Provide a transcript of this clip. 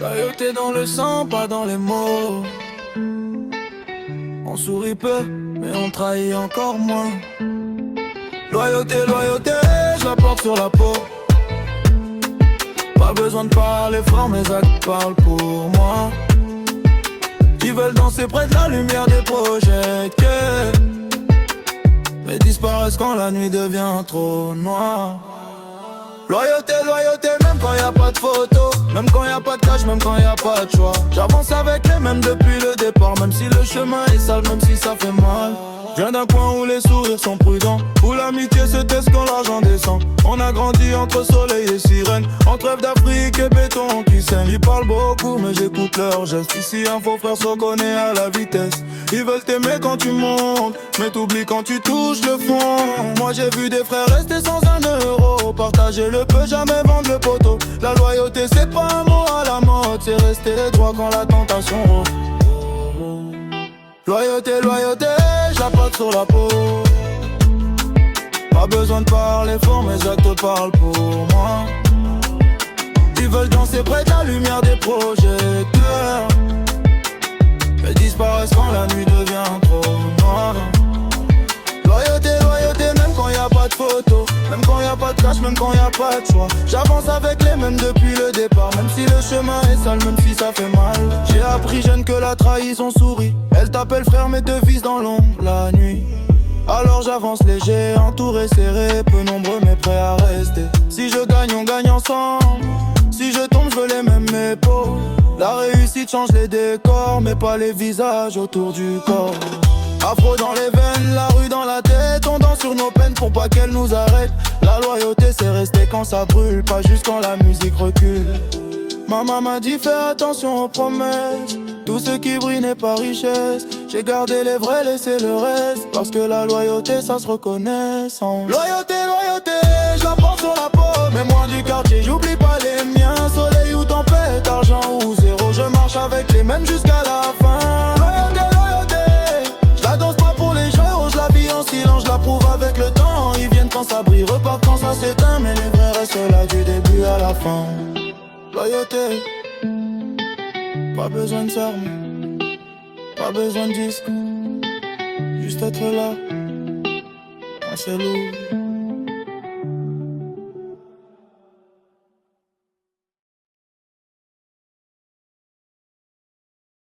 Loyauté dans le sang, pas dans les mots. On sourit peu, mais on trahit encore moins. Loyauté, loyauté, je la porte sur la peau. Pas besoin de parler fort, mes actes parlent pour moi. Ils veulent danser près de la lumière des projecteurs, mais disparaissent quand la nuit devient trop noire. Loyauté, loyauté, même quand y a pas de photo, même quand y a pas de cash, même quand y a pas de choix. J'avance avec les mêmes depuis le départ, même si le chemin est sale, même si ça fait mal. Je viens d'un coin où les sourires sont prudents, où l'amitié se teste quand l'argent descend. On a grandi entre soleil et sirène, entre rêve d'Afrique et béton qui saigne. Ils parlent beaucoup mais j'écoute leurs gestes. Ici un faux frère se reconnaît à la vitesse. Ils veulent t'aimer quand tu montes, mais t'oublies quand tu touches le fond. Moi j'ai vu des frères rester sans un euro, partager le peu, jamais vendre le poteau. La loyauté c'est pas un mot à la mode, c'est rester droit quand la tentation rôde. Loyauté, loyauté, je la porte sur la peau. Pas besoin de parler fort, mes actes parlent pour moi. Ils veulent danser près de la lumière des projecteurs, mais disparaissent quand la nuit devient trop noire. Loyauté, loyauté, même quand y a pas de photo, même quand y a pas de cash, même quand y a pas de choix. J'avance avec les mêmes depuis le départ, même si le chemin est sale, même si ça fait mal. J'ai appris jeune que la trahison sourit. Elle t'appelle frère mais te vise dans l'ombre la nuit. Alors j'avance léger, entouré, serré, peu nombreux mais prêt à rester. Si je gagne, on gagne ensemble. Si je tombe, je veux les mêmes épaules. La réussite change les décors, mais pas les visages autour du corps. Afro dans les veines, la rue dans la tête. On danse sur nos peines pour pas qu'elles nous arrêtent. La loyauté c'est rester quand ça brûle, pas juste quand la musique recule. Maman m'a dit fais attention aux promesses, tout ce qui brille n'est pas richesse. J'ai gardé les vrais, laissé le reste, parce que la loyauté ça se reconnaît sans. Loyauté, loyauté, je la porte sur la peau. Mémoire du quartier, j'oublie pas les miens. Soleil ou tempête, argent ou zéro, je marche avec les mêmes jusqu'à la fin. Loyauté, loyauté, je la danse pas pour les gens, je la vis en silence, je la prouve avec le temps. Ils viennent quand ça brille, repartent quand ça s'éteint, mais les vrais restent là du début à la fin. Loyauté, pas besoin de s'armer, pas besoin de disque, juste être là, quand c'est lourd.